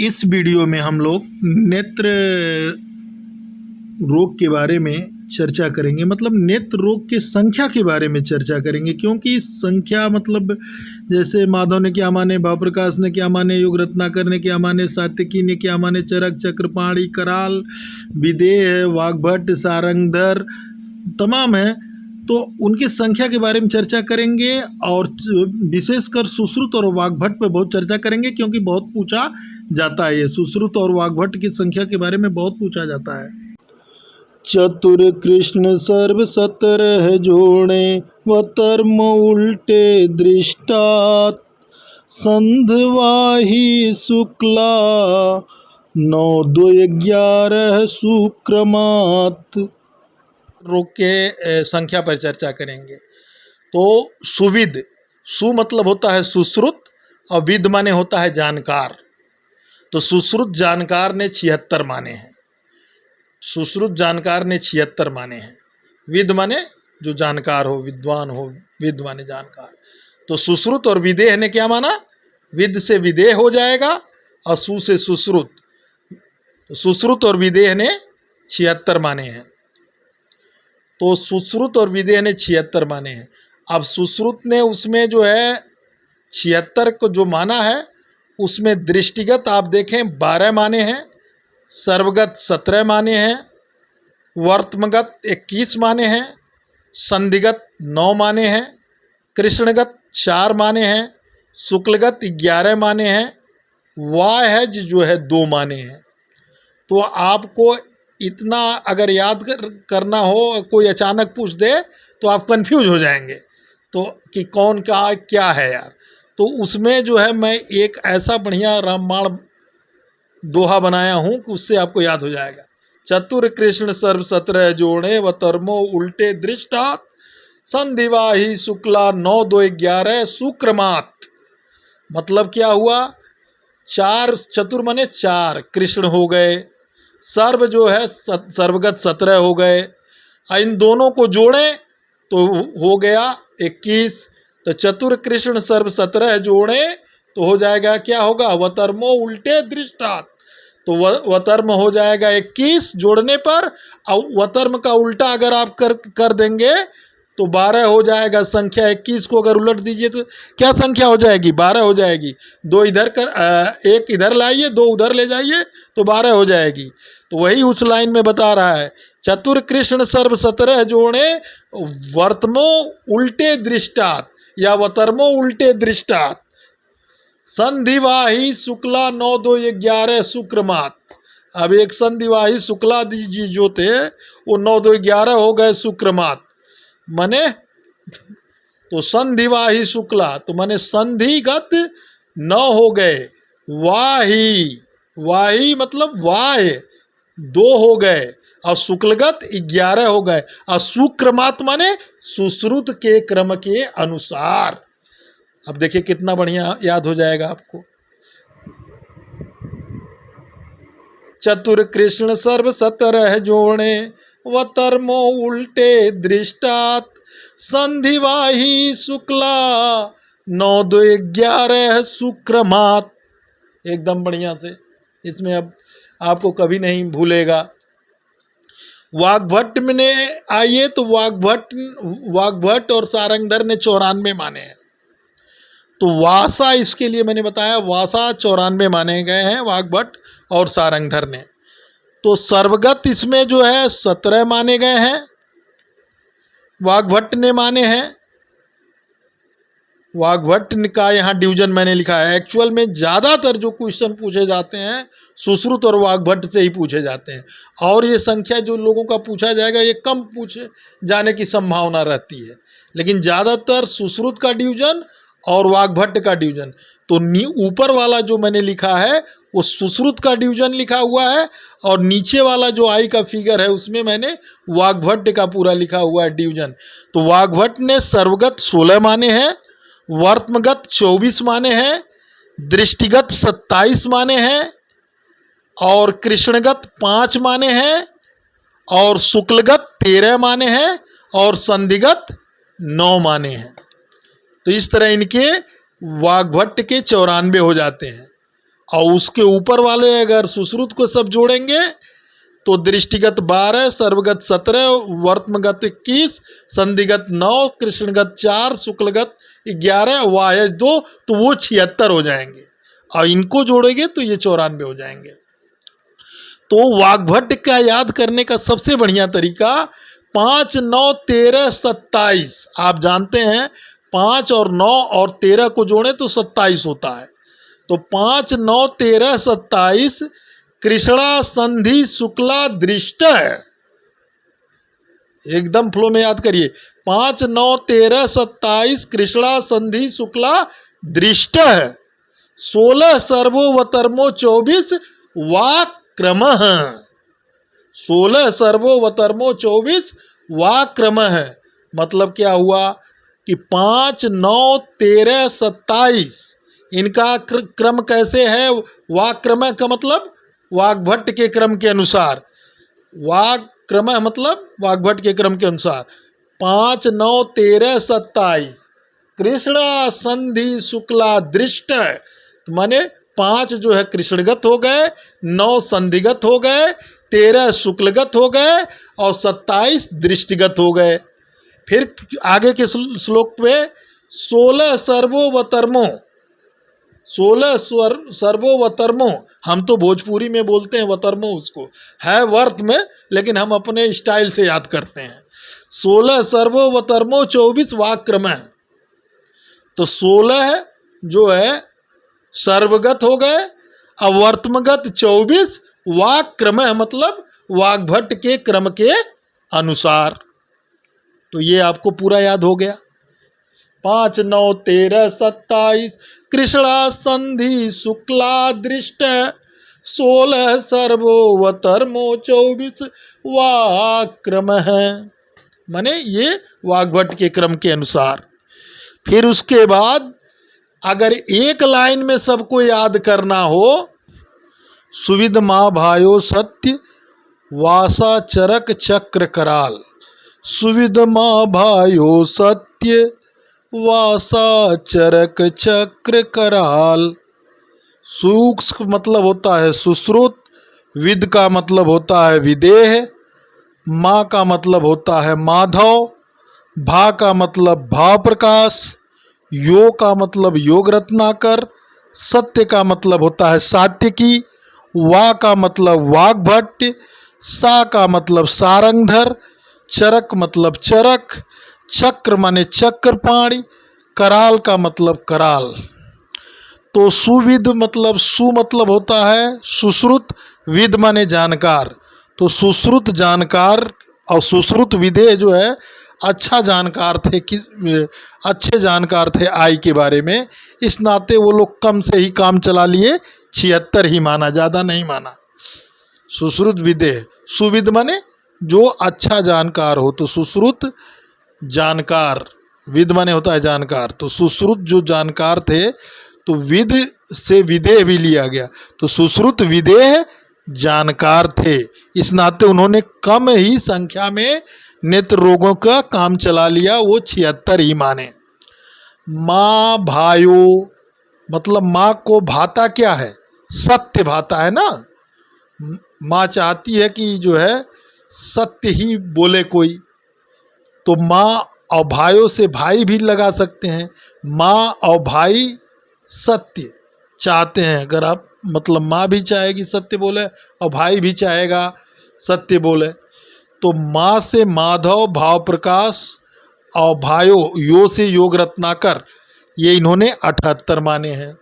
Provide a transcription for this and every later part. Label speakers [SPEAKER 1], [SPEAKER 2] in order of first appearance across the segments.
[SPEAKER 1] इस वीडियो में हम लोग नेत्र रोग के बारे में चर्चा करेंगे, मतलब नेत्र रोग के संख्या के बारे में चर्चा करेंगे। क्योंकि संख्या मतलब जैसे माधव ने क्या माने, भावप्रकाश ने क्या माने, योग रत्नाकर ने क्या माने, सात्यकी ने क्या माने, चरक, चक्रपाणी, कराल, विदेह, वाग्भट, सारंगधर तमाम है, तो उनकी संख्या के बारे में चर्चा करेंगे। और विशेषकर सुश्रुत और वाग्भट पे बहुत चर्चा करेंगे, क्योंकि बहुत पूछा जाता है। ये सुश्रुत और वाग्भट की संख्या के बारे में बहुत पूछा जाता है। चतुर कृष्ण सर्व सतरह जोड़े, व कर्म उल्टे दृष्टात, संधवाही शुक्ला 9 2 11 सुक्रमात। रोग के संख्या पर चर्चा करेंगे। तो सुविद, सु मतलब होता है सुश्रुत और विद माने होता है जानकार। तो सुश्रुत जानकार ने 76 माने हैं। सुश्रुत जानकार ने 76 माने हैं। विद माने जो जानकार हो, विद्वान हो, विद माने जानकार। तो सुश्रुत और विदेह ने क्या माना, विद से विदेह हो जाएगा और सु से सुश्रुत। तो सुश्रुत और विदेह ने 76 माने हैं। तो सुश्रुत और विदेह ने 76 माने हैं। अब सुश्रुत ने उसमें जो है 76 को जो माना है, उसमें दृष्टिगत आप देखें 12 माने हैं, सर्वगत 17 माने हैं, वर्तमगत 21 माने हैं, संधिगत 9 माने हैं, कृष्णगत 4 माने हैं, शुक्लगत 11 माने हैं, वाहज जो है 2 माने हैं। तो आपको इतना अगर याद करना हो, कोई अचानक पूछ दे तो आप कंफ्यूज हो जाएंगे तो कि कौन का क्या है यार। तो उसमें जो है मैं एक ऐसा बढ़िया रामबाण दोहा बनाया हूँ कि उससे आपको याद हो जाएगा। चतुर कृष्ण सर्व 17 जोड़े, व कर्मो उल्टे दृष्टात, संधिवाही शुक्ला 9 2 11 सुक्रमात। मतलब क्या हुआ, 4 चतुर माने 4 कृष्ण हो गए, सर्व जो है सर्वगत 17 हो गए। इन दोनों को जोड़ें तो हो गया 21। तो चतुर कृष्ण सर्व 17 जोड़े तो हो जाएगा, क्या होगा, वतर्मो उल्टे दृष्टात। तो वतर्म हो जाएगा 21 जोड़ने पर। और वतर्म का उल्टा अगर आप कर देंगे तो 12 हो जाएगा। संख्या 21 को अगर उलट दीजिए तो क्या संख्या हो जाएगी, 12 हो जाएगी। 2 इधर कर, 1 इधर लाइए, 2 उधर ले जाइए तो 12 हो जाएगी। तो वही उस लाइन में बता रहा है, चतुर कृष्ण सर्व 17 जोड़े, वर्तमो उल्टे दृष्टात या वतर्मो उल्टे दृष्टात, संधिवाही शुक्ला 9 2 11 सुक्रमात। अब एक संधिवाही शुक्ला जी जो थे वो 9 2 11 हो गए सुक्रमात। माने तो संधिवाही शुक्ला तो माने संधिगत 9 हो गए, वाही वाही मतलब वाह 2 हो गए, और शुक्लगत 11 हो गए, और सुक्रमात माने सुश्रुत के क्रम के अनुसार। अब देखिए कितना बढ़िया याद हो जाएगा आपको। चतुर कृष्ण सर्व 17 जोड़े, व कर्मो उल्टे दृष्टात, संधिवाही शुक्ला 9 2 11 सुक्रमात। एकदम बढ़िया से, इसमें अब आपको कभी नहीं भूलेगा। वाग्भट में ने आइए तो वाग्भट और सारंगधर ने 94 माने हैं। तो वासा, इसके लिए मैंने बताया वासा 94 माने गए हैं वाग्भट और सारंगधर ने। तो सर्वगत इसमें जो है 17 माने गए हैं, वाग्भट ने माने हैं। वाग्भट का यहाँ डिवीजन मैंने लिखा है। एक्चुअल में ज़्यादातर जो क्वेश्चन पूछे जाते हैं सुश्रुत और वाग्भट से ही पूछे जाते हैं, और ये संख्या जो लोगों का पूछा जाएगा ये कम पूछे जाने की संभावना रहती है। लेकिन ज़्यादातर सुश्रुत का डिवीजन और वाग्भट का डिवीजन। तो ऊपर वाला जो मैंने लिखा है वो सुश्रुत का डिवीजन लिखा हुआ है, और नीचे वाला जो आई का फिगर है उसमें मैंने वाग्भट का पूरा लिखा हुआ है डिवीजन। तो वाग्भट ने सर्वगत 16 माने हैं, वर्तमगत 24 माने हैं, दृष्टिगत 27 माने हैं, और कृष्णगत 5 माने हैं, और शुक्लगत 13 माने हैं, और संधिगत 9 माने हैं। तो इस तरह इनके वाग्भट के 94 हो जाते हैं। और उसके ऊपर वाले अगर सुश्रुत को सब जोड़ेंगे तो दृष्टिगत 12, सर्वगत 17, वर्तमगत 21, संधिगत 9, कृष्णगत 4, शुक्लगत 11, वाह्य 2, तो वो 76 हो जाएंगे। और इनको जोड़ेंगे तो ये 94 हो जाएंगे। तो वाग्भट का याद करने का सबसे बढ़िया तरीका 5, 9, 13, 27। आप जानते हैं 5 और 9 और 13 को जोड़ें तो 27 होता है। तो 5, 9, 13, 27 कृष्णा संधि शुक्ला दृष्ट है। एकदम फ्लो में याद करिए। 5, 9, 13, 27 कृष्णा संधि शुक्ला दृष्ट है। 16 सर्वोवतर्मो 24 वाक क्रम है। 16 सर्वोवतर्मो 24 वाक क्रम है। मतलब क्या हुआ कि 5, 9, 13, 27 इनका क्रम कैसे है? वाक क्रम का मतलब वाग्भट के क्रम के अनुसार। वाक क्रम मतलब वाग्भट के क्रम के अनुसार। 5, 9, 13, 27 कृष्णा संधि शुक्ला दृष्ट है। माने 5 जो है कृष्णगत हो गए, 9 संधिगत हो गए, 13 शुक्लगत हो गए और 27 दृष्टिगत हो गए। फिर आगे के श्लोक पे 16 सर्वोवतर्मो, 16 सर्वोवतर्मो, हम तो भोजपुरी में बोलते हैं वतर्मो, उसको है वर्त में, लेकिन हम अपने स्टाइल से याद करते हैं। 16 सर्वोवतर्मो 24 वाक क्रम है। तो 16 जो है सर्वगत हो गए, अवर्तमगत 24 वाक क्रम है, मतलब वाग्भट के क्रम के अनुसार। तो ये आपको पूरा याद हो गया। 5, 9, 13, 27 कृष्णा संधि शुक्ला दृष्ट, 16 सर्वोवतर्मो 24 वाक क्रम है। माने ये वाग्भट के क्रम के अनुसार। फिर उसके बाद अगर एक लाइन में सबको याद करना हो, सुविद माँ भायो सत्य वासा चरक चक्र कराल। सुविद माँ भायो सत्य वासा चरक चक्र कराल। सूक्ष्म मतलब होता है सुश्रुत, विद का मतलब होता है विदेह, माँ का मतलब होता है माधव, भा का मतलब भाव प्रकाश, यो का मतलब योग रत्नाकर, सत्य का मतलब होता है सात्यकी, वा का मतलब वाग्भट, सा का मतलब सारंगधर, चरक मतलब चरक, चक्र माने चक्रपाणी, कराल का मतलब कराल। तो सुविद मतलब सु मतलब होता है सुश्रुत, विद माने जानकार। तो सुश्रुत जानकार और सुश्रुत विदेह जो है अच्छा जानकार थे, कि अच्छे जानकार थे आई के बारे में। इस नाते वो लोग कम से ही काम चला लिए, 76 ही माना, ज़्यादा नहीं माना। सुश्रुत विदेह, सुविद माने जो अच्छा जानकार हो, तो सुश्रुत जानकार, विद माने होता है जानकार। तो सुश्रुत जो जानकार थे, तो विद से विदेह भी लिया गया, तो सुश्रुत विदेह जानकार थे। इस नाते उन्होंने कम ही संख्या में नेत्र रोगों का काम चला लिया, वो 76 ही माने। माँ भायो मतलब माँ को भाता क्या है? सत्य भाता है ना। माँ चाहती है कि जो है सत्य ही बोले कोई, तो माँ और भाइयों से भाई भी लगा सकते हैं। माँ और भाई सत्य चाहते हैं। अगर आप मतलब माँ भी चाहेगी सत्य बोले और भाई भी चाहेगा सत्य बोले, तो माँ से माधव, भाव प्रकाश और भाइयों यो से योग रत्नाकर, ये इन्होंने 78 माने हैं।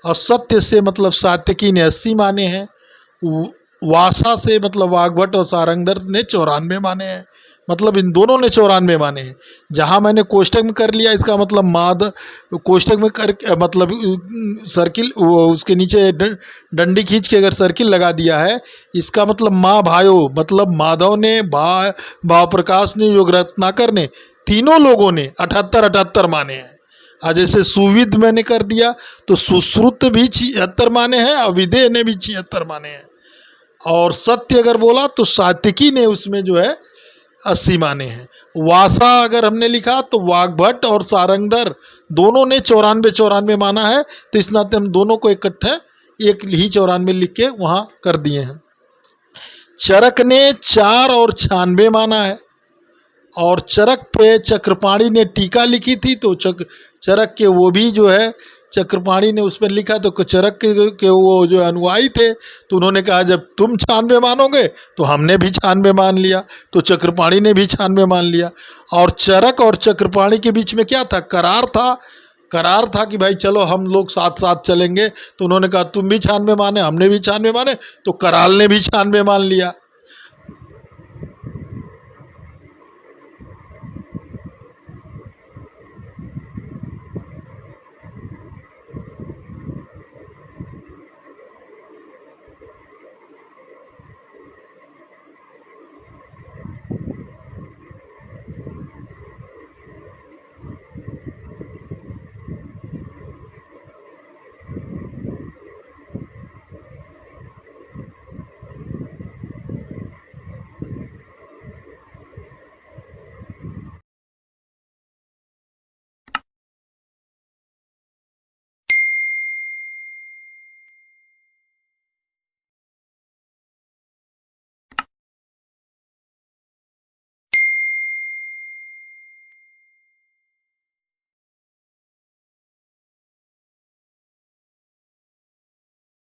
[SPEAKER 1] और सत्य से मतलब सात्यकी ने 80 माने हैं। वासा से मतलब वाग्भट और सारंगधर ने 94 माने हैं। मतलब इन दोनों ने 94 माने हैं। जहाँ मैंने कोष्टक में कर लिया, इसका मतलब माध कोष्टक में कर मतलब सर्किल उसके नीचे डंडी खींच के अगर सर्किल लगा दिया है, इसका मतलब माँ भाइयों मतलब माधव ने, भाव प्रकाश ने, योग रत्नाकर ने, तीनों लोगों ने 78 माने हैं। और जैसे सुविद मैंने कर दिया तो सुश्रुत भी 76 माने हैं और विदेह ने भी 76 माने हैं। और सत्य अगर बोला तो सात्विकी ने उसमें जो है 80 माने हैं। वासा अगर हमने लिखा तो वाग्भट और सारंगधर दोनों ने 94 माना है। तो इस नाते हम दोनों को इकट्ठे एक ही 94 लिख के वहाँ कर दिए हैं। चरक ने 4 और 96 माना है, और चरक पे चक्रपाणी ने टीका लिखी थी, तो चरक के वो भी जो है चक्रपाणी ने उस पर लिखा, तो चरक के वो जो अनुयायी थे तो उन्होंने कहा जब तुम 96 मानोगे तो हमने भी 96 मान लिया, तो चक्रपाणी ने भी 96 मान लिया। और चरक और चक्रपाणी के बीच में क्या था? करार था। करार था कि भाई चलो हम लोग साथ साथ चलेंगे, तो उन्होंने कहा तुम भी 96 माने, हमने भी 96 माने, तो कराल ने भी 96 मान लिया।